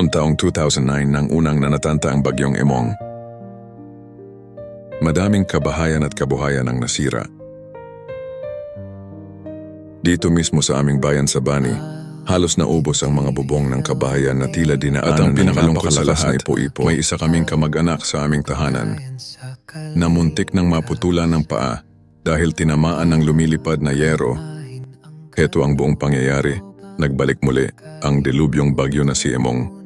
noong taong 2009 nang unang nanatanta ang bagyong Emong. Madaming kabahayan at kabuhayan ang nasira. Dito mismo sa aming bayan sa Bani, halos naubos ang mga bubong ng kabahayan na tila dinaanan. At ang pinakalungkot sa lahat, may isa kaming kamag-anak sa aming tahanan na muntik nang maputulan ng paa dahil tinamaan ng lumilipad na yero. Heto ang buong pangyayari. Nagbalik muli ang delubyong bagyo na si Emong.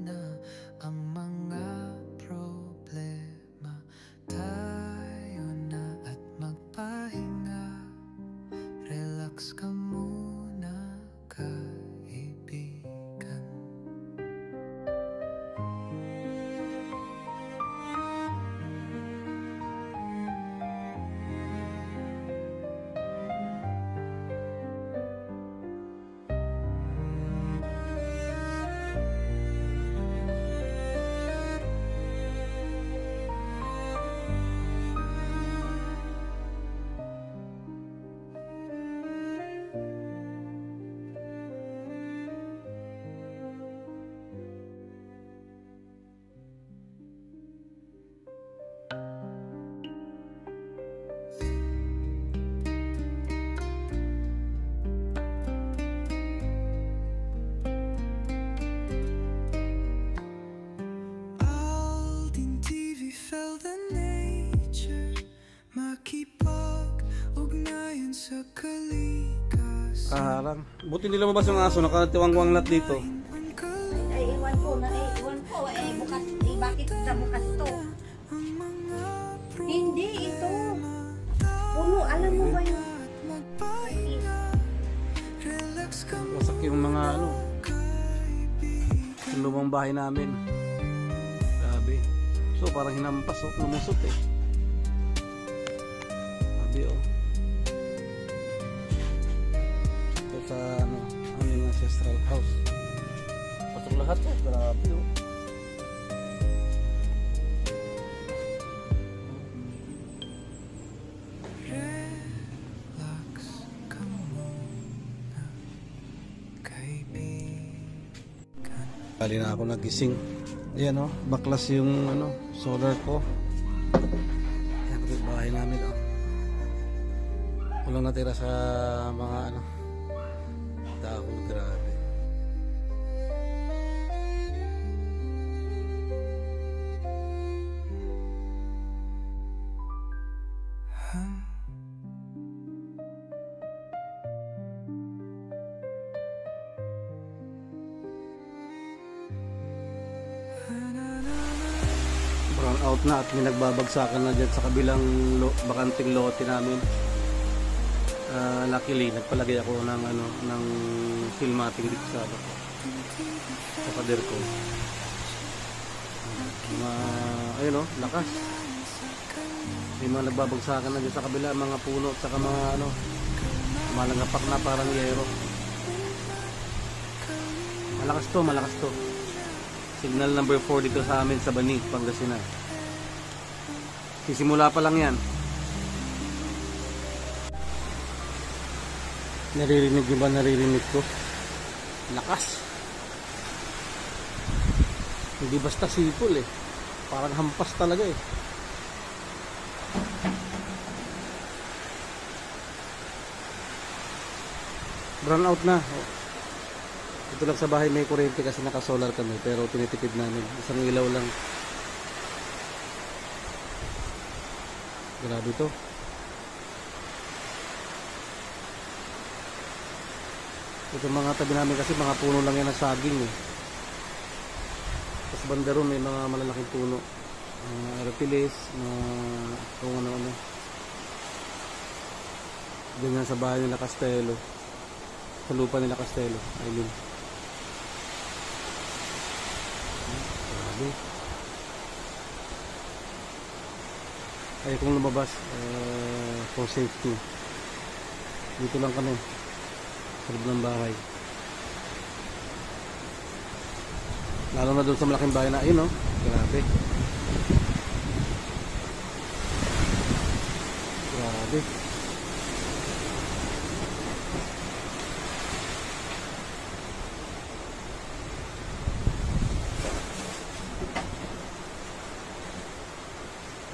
Kaharang. Buti nila lumabas yung aso, nakatiwangwang lahat dito. Ay, iwan ko. Bukas, bakit sa bukas to? Hindi, ito. Puno, alam mo ba yun? Wasak yung mga yung lumang bahay namin. Grabe. So, parang hinampas, lumusot eh. Grabe sa yung ancestral house. Pasok lahat grabe Kali na ako nagising. Ayan baklas yung solar ko. Ayan yung bahay namin Walang natira sa mga dahon, grabe. Brown out na at may nagbabagsakan na dyan sa kabilang bakanting lote namin. Luckily nagpalagay ako ng filmating dito sa pader ko. Ayun lakas. May mga nagbabagsakan na dyan sa kabila, mga puno at saka mga malagapak na parang yero. Malakas to. Signal number 4 dito sa amin sa Bani, Pangasinan. Sisimula pa lang yan. Naririnig nyo ba? Naririnig ko. Lakas. Hindi basta sipol Parang hampas talaga Brown out na. Ito lang sa bahay may kuryente kasi naka-solar kami, pero tinitipid namin. Isang ilaw lang. Grabe to. Ito mga tabi namin kasi mga puno lang yan ng saging Tapos banda ron may mga malalaking puno. Aratilis, kung ano. Ganyan sa bahay nila Castelo. Sa lupa nila Castelo. Ayun. Grabe. Ay kung lumabas for safety. Dito lang kami. Sa loob ng bahay. Lalo na doon sa malaking bahay na ayun grabe. Grabe.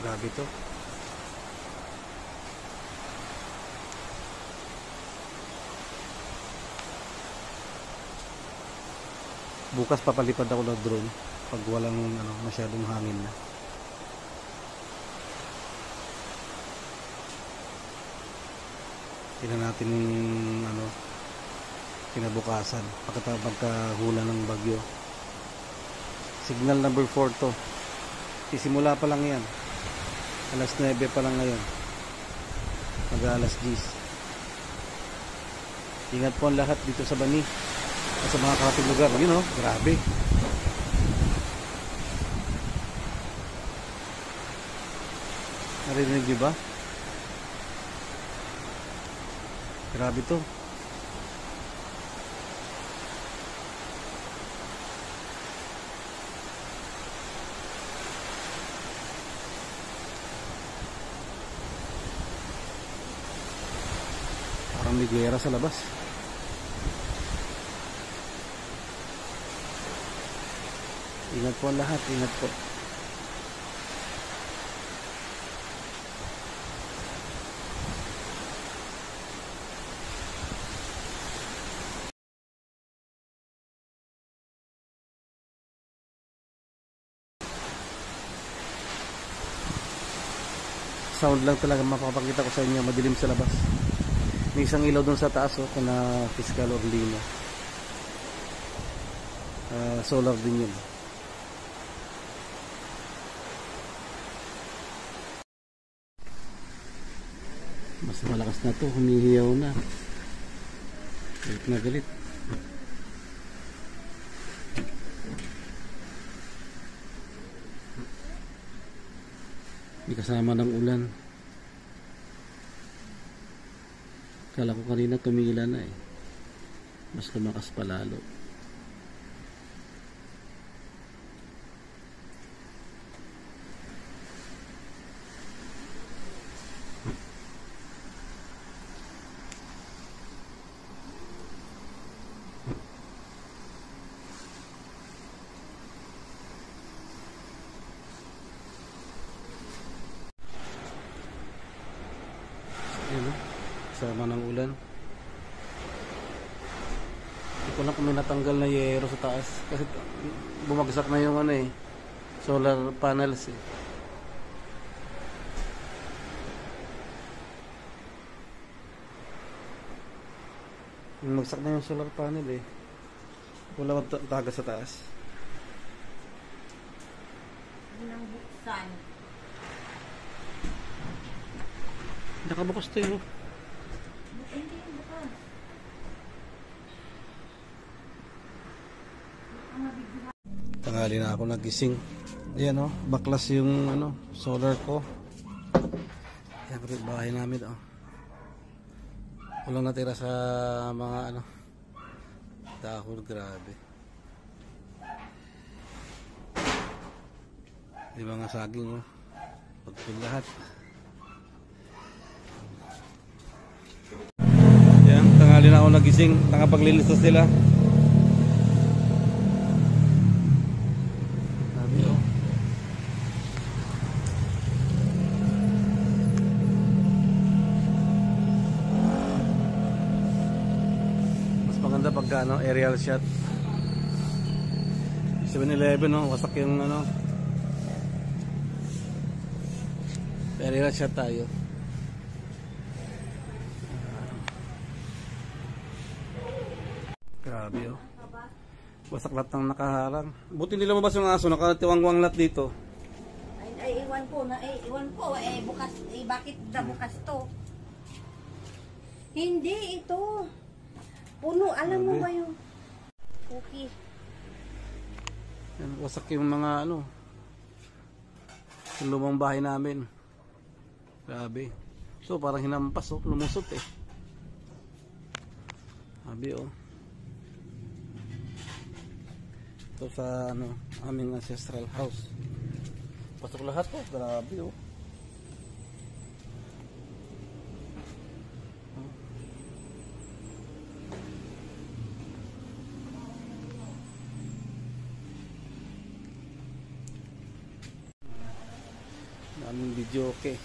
Grabe to. Bukas papalipad ako ng drone pag walang masyadong hangin na. Tingnan natin yung kinabukasan pagkahula ng bagyo. Signal number 4 to. Sisimula pa lang yan. Alas 9 pa lang ngayon. Mag-alas 10. Ingat po ang lahat dito sa Bani at sa mga kapatid lugar. Yun o, grabe. Narinig niyo ba? Grabe to. Parang may gera sa labas. Ingat po lahat, ingat po. Sound lang talaga mapapakita ko sa inyo, madilim sa labas. May isang ilaw doon sa taas na Fiscal Orlino. Solar din yun. Mas malakas na to, humihiyaw na. Galit na galit. May kasama ng ulan. Kala ko kanina tumila na eh. Mas lumakas pa lalo. Sama ng ulan. Hindi ko lang kung may natanggal na yero sa taas kasi bumagsak na yung solar panels eh. Bumagsak na yung solar panel eh. Wala akong taga sa taas. Nang buksan. Nakabukas to yun. Hindi bukas. Tanghali na ako nagising. Ayan baklas yung solar ko. Ayan kapit bahay namin Walang natira sa mga dahon, grabe. Di ba nga saging pagpil lahat. Ayan, tanghali na ako nagising. Nakapaglilistos sila. Maganda pagka aerial shot. 7-Eleven wasak yung aerial shot tayo. Grabe wasak lahat ng nakaharang. Buti hindi lumabas yung aso, nakatiwangwang lahat dito. Ay, iwan ko, bukas, bakit na bukas to? Hindi, ito. Puno, alam mo ba yung cookie? Yan, wasak yung mga yung lumang bahay namin. Grabe. So parang hinampas lumusot eh. Grabe Ito sa aming ancestral house. Pasok lahat grabe Daming video okay.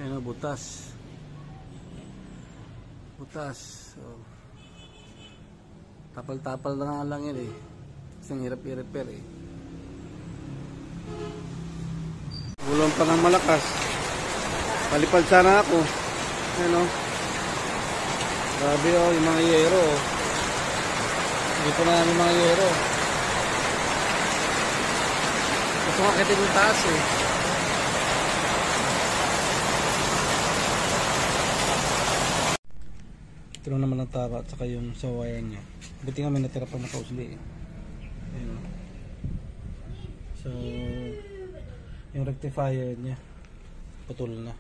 Ayan o, butas. Butas. So, tapal-tapal na nga lang yan eh. Kasi hirap i-repair eh. Ulong pa ng malakas. Palipad sana ako. Ayan o. Grabe o, yung mga yero o. Hindi pa na yung mga yero. Gusto nga kitin yung taas eh. Ito lang naman ang tara at saka yung sa wire nya. Buti nga may natira pa na kausli eh. Ayan. So yung rectifier nya putol na.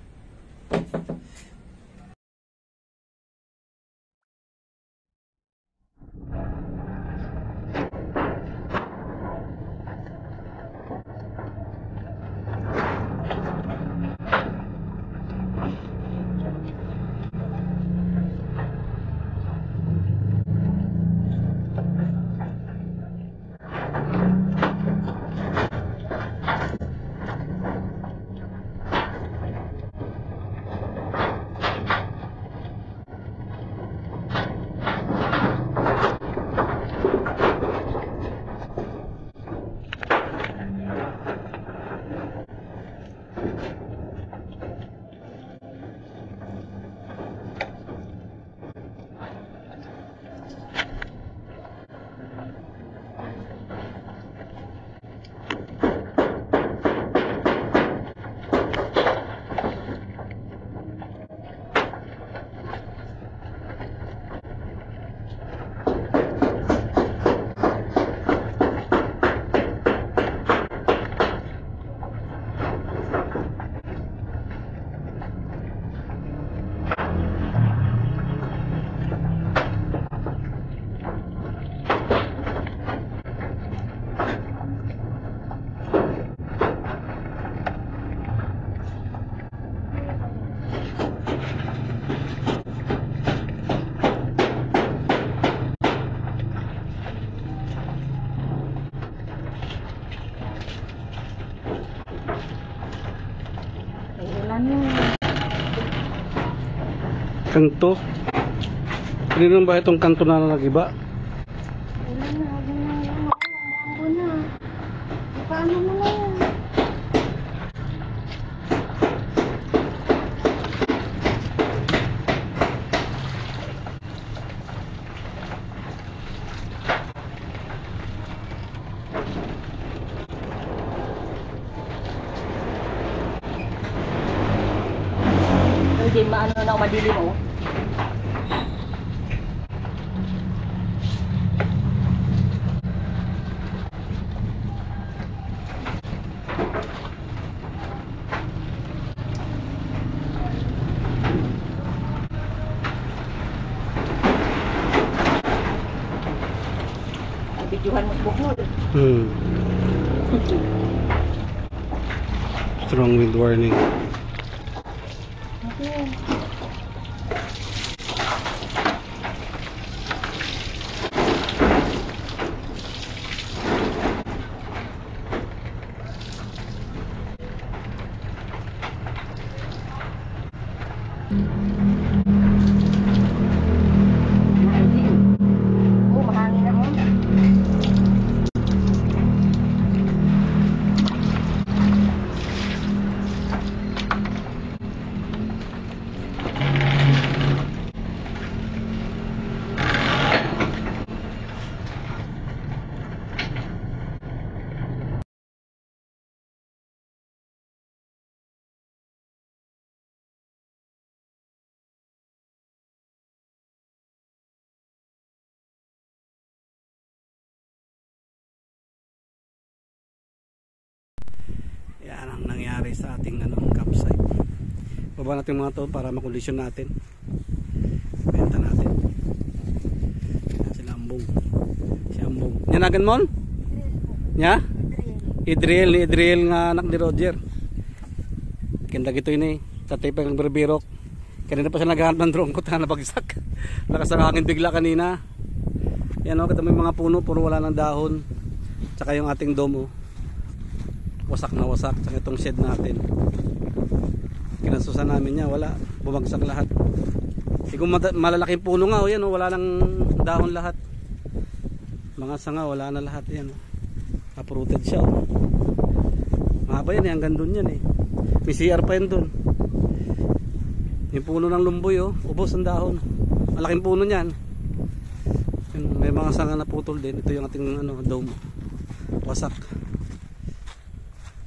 Kanto. Hindi naman ba itong kanto na nagiba? Wala na, wag na lang. Mambo na. Paano mo na yan? Hindi maano na ako madilim oh. Videohan mo sa bukol. Strong wind warning. Okay. Yan ang nangyari sa ating campsite. Baba natin mga to para makondisyon natin. Benta natin. Yan si Lambong. Si Ambong. Nyanagan mon? Nya? Idriel. Ni Idriel nga anak ni Roger. Kanda gito ini. Tatay pa ng berbirok. Kanina pa siya naghahanap ng drone ko. Tana bagsak. Lakas ang hangin bigla kanina. Yan o. Kita mo yung mga puno. Puro wala ng dahon. Tsaka yung ating dome o. wasak na wasak. Tsaka itong shed natin, kinasusan namin niya, wala, bumagsak lahat. Kung malalaking puno nga, yan, wala nang dahon lahat. Mga sanga, wala na lahat yan. Uprooted siya. Mahaba yan, hanggang dun yan. May CR pa yan dun. Yung puno ng lumboy, ubos ang dahon. Malaking puno niyan. May mga sanga na putol din. Ito yung ating dome, wasak.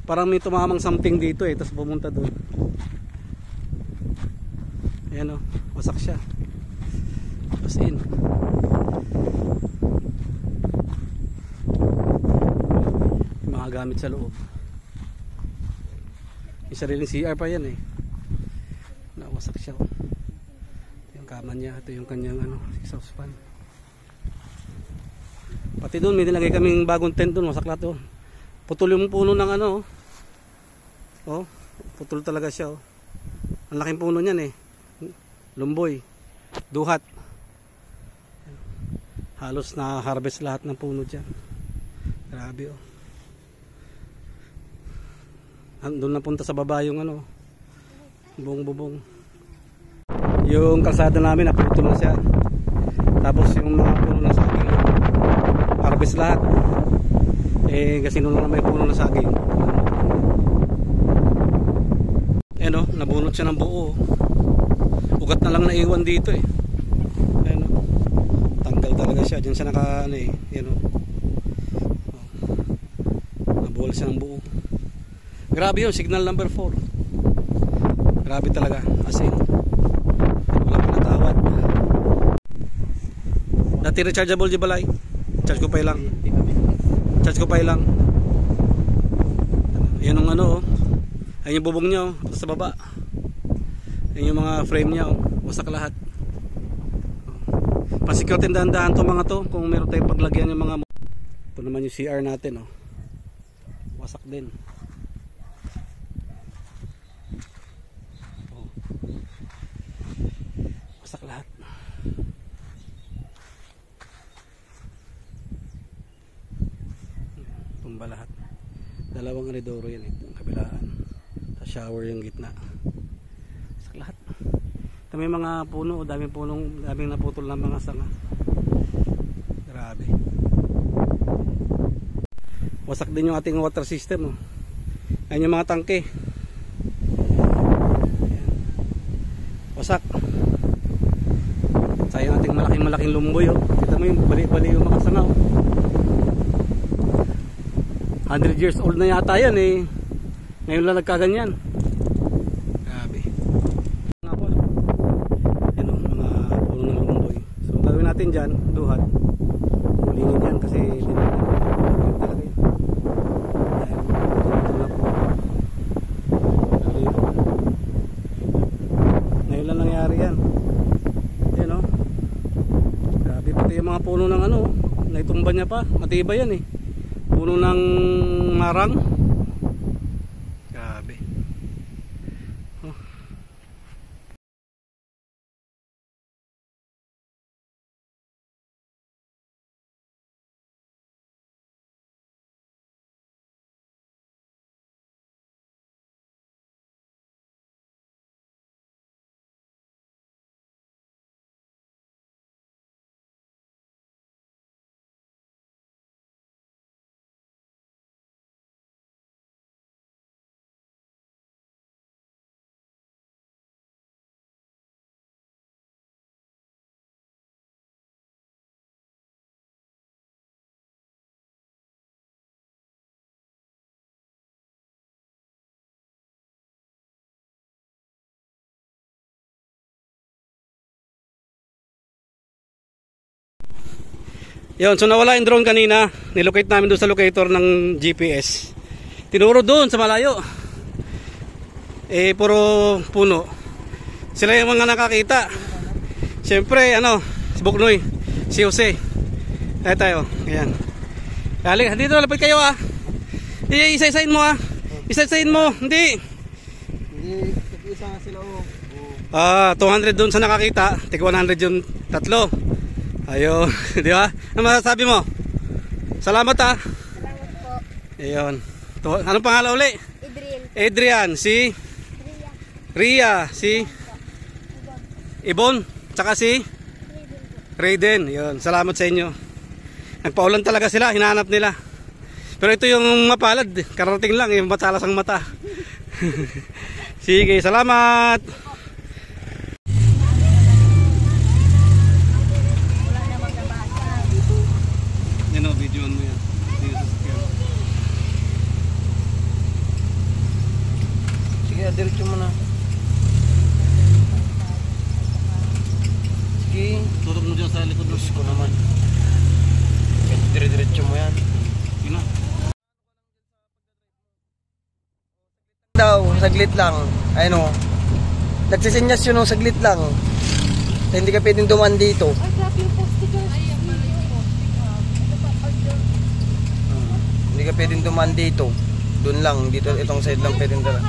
Parang may tumamang something dito tapos pumunta dun. Ayan wasak siya. As in. Mga gamit sa loob. Yung sariling CR pa yan nawasak siya. Yung kama niya, ito yung kanyang exhaust fan. Pati doon may nilagay kaming bagong tent doon, wasak lahat Putol yung puno ng putol talaga siya Ang laking puno niyan lumboy, duhat. Halos na harvest lahat ng puno diyan. Grabe Doon napunta sa baba yung bubong. Yung kalsada namin naputol na siya. Tapos yung mga puno ng saging harvest lahat. Kasi noon na may puno ng saging. Nabunot siya ng buo. Ugat na lang naiwan dito tanggal talaga siya. Diyan siya naka nabuhol siya ng buo. Grabe yun, signal number 4. Grabe talaga, as in walang pinatawad. Dati rechargeable di balay, charge ko pa lang. Yan yung ayun yung bubong niya sa baba. Yan yung mga frame niya wasak lahat. Pasikutin dahan-dahan to mga to kung meron tayong paglagyan yung mga. Ito naman yung CR natin wasak din. Wasak lahat. Tumba lahat. Dalawang redoro yan ang kabilaan. Sa shower yung gitna. Wasak lahat. Ito may mga puno, daming naputol ng mga sanga. Grabe. Wasak din yung ating water system Ayan yung mga tangke. Wasak. Sayang ating malaking lumboy Kita mo yung bali-bali yung mga sanga 100 years old na yata yan ngayon lang nagkaganyan. Grabe. Nga po yan mga puno ng lumboy. So gagawin natin dyan duhat, ulingin yan kasi talaga yun. Ngayon lang nangyari yan. Grabe, pati yung mga puno ng naitumba niya pa, matibay yan puno ng marang. Grabe. Yun, so nawala yung drone kanina. Nilocate namin doon sa locator ng GPS. Tinuro doon sa malayo. Puro puno. Sila yung mga nakakita. Siyempre, si Buknoy, si Jose. Ayan tayo, ayan. Dito, lapit kayo isa-isain mo Isa-isain mo, hindi. Isa nga sila 200 doon sa nakakita. Tig 100 yung tatlo. Ayun, di ba? Ano masasabi mo? Salamat Salamat po. Ayun. Anong pangalan uli? Adrian. Si? Ria. Si? Ibon. Tsaka si? Raiden. Yun. Salamat sa inyo. Nagpaulan talaga sila. Hinahanap nila. Pero ito yung mapalad. Karating lang. Yung matalas ang mata. Sige. Salamat. Yan o. Videoan mo yan. Sige, diretso mo na. Sige. Tutok mo dyan sa likod mo. Ko naman. Diretso mo yan. Yun na. Daw, saglit lang. Ayun o. Nagsisinyas yun o, saglit lang. Hindi ka pwedeng duman dito. Ay, grabe yung postigos. Hindi ka pwedeng duman dito. Doon lang, dito, itong side lang pwedeng dala.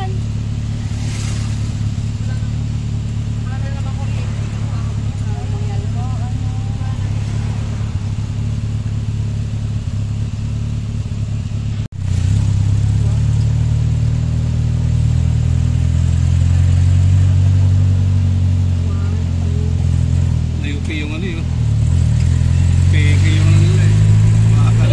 Nayupi yung ano yun. Peke yung ano nila eh. Makakal.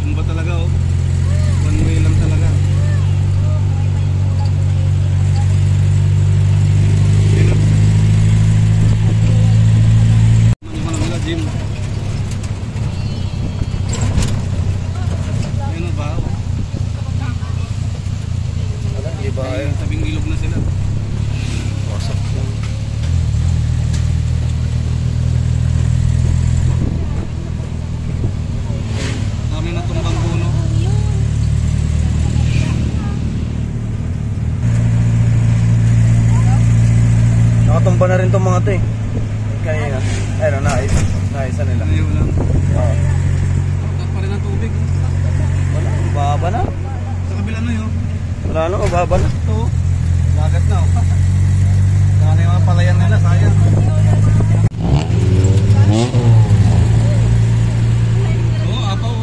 Yung ba talaga oh. One way lang talaga. Gym. Ayun ba? Wala, di ba? Ay, tabing ilog na sila. Wasak yun. Dami na tumbang puno. Nakatumba na rin itong mga to eh. Kanina. Ayun, naisa nila. Ayaw lang. Oo. Tapat pa rin ang tubig. Wala, mababa na. Sa kabila na yun. Wala na, mababa na. Ito. Dagat na oh. Saka yung mga palayan nila, sayang. Oo, apaw.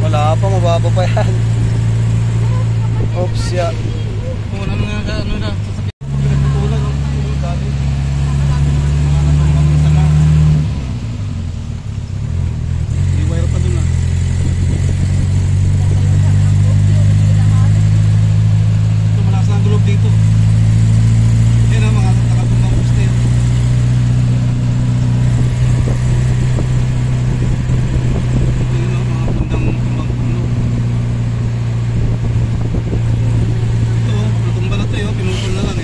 Wala pa, mababa pa yan. Oops, ya. Oo, ano na, sasakyan. Pinagputulan, no? Dali. Mga natumbang na sana. May wire pa dun ah. Ito, malakas na ang gulog dito. Yan ah, mga nakatumbang poste. Yan ah, mga tumbang puno. Ito, natumba na ito, pinutol na lang.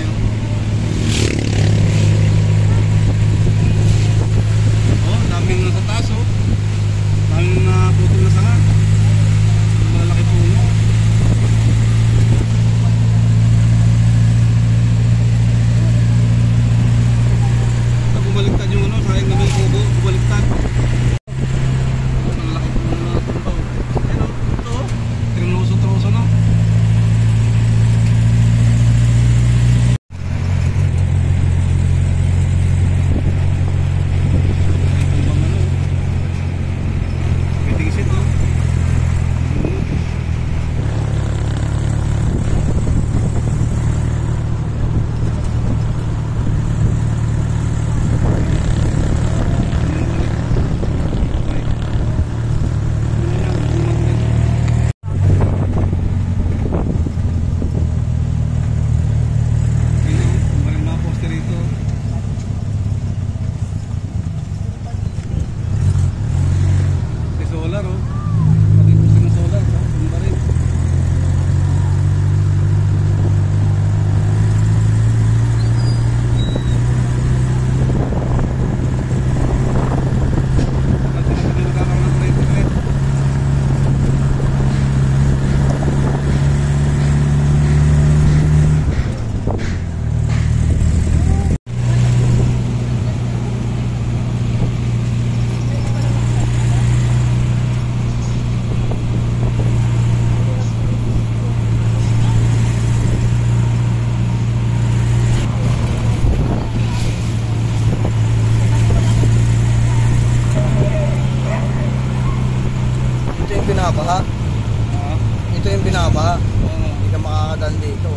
dito yung binabaha. Hindi ka makakadaan dito.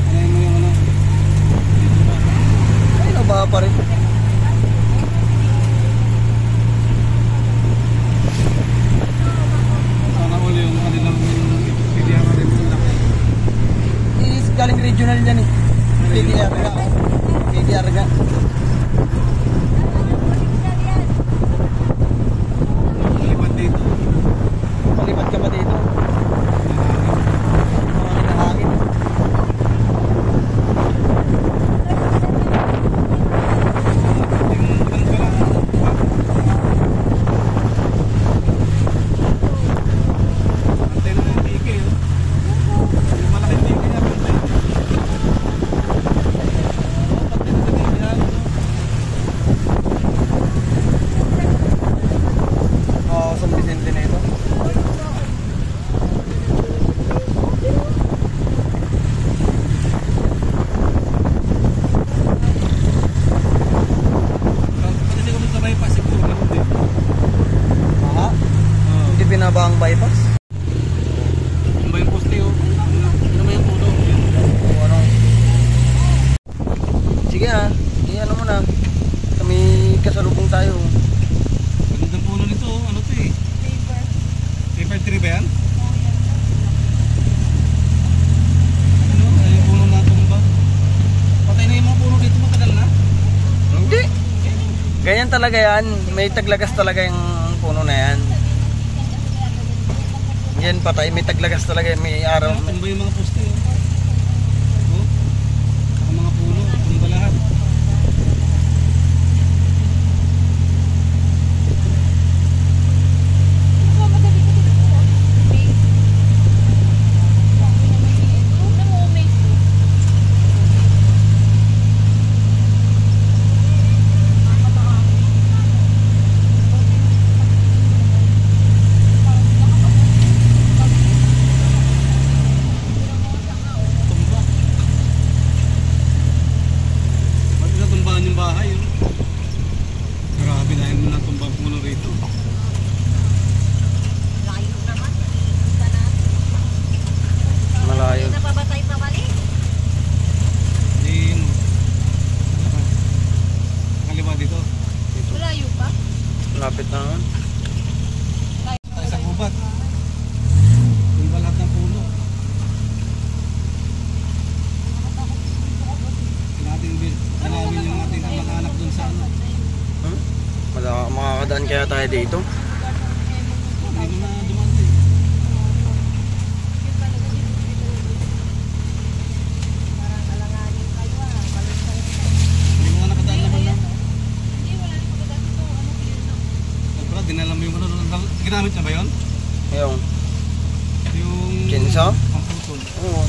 Ano mo yung ano? Dito pa. Ay, nabaha pa rin. Sana all yung kanilang PDR rin yung laki. Is galing regional yan eh. PDR nga. PDR nga. Malipat dito. Palipat ka pa dito. Mga kinahangin. Antena ng PK, oh. Yung malaking PK niya, antena. Oo, San Vicente na ito. Pati ko sa bypass, siguro ganun din. Ha? Hindi binabaha ang bypass? Ano ba yung poste, oh? Ano ba yung puno? Ano? Sige ah, ano mo na. Kami kasalubong tayo. Magandang puno nito, oh. Ano to eh? Paper tree ba yan? Ano? Ay, yung puno na tumba. Patay na yung mga puno dito, matagal na. Hindi. Ganyan talaga yan. May taglagas talaga yung puno na yan. Yan patay, may taglagas talaga. May araw. Tumba yung mga poste, oh. Oh? Saka mga puno, tumba lahat. Tumba. Ba't natumbahan yung bahay, oh? Grabe na yun natumba ang puno rito. Malayo. Napabatay pa balik. Yun. Kaliwa dito. Malayo pa. Lapit na naman. Tayo sa gubat. Tumba lahat ng puno. Kilawin yung ating kamag-anak dun sa ano. Makakadaan kaya tayo dito? Hindi mo na dumaan eh. Parang alanganin kayo ah. Balik kayo. Hindi mo na nakadaan naman na. Hindi, wala nang pagkatapos ito. Ano clear na? Pagpala, dinala mo yung ano. Ginamit na ba yun? Yung Yung... Kinsa? Ang putol. Oo.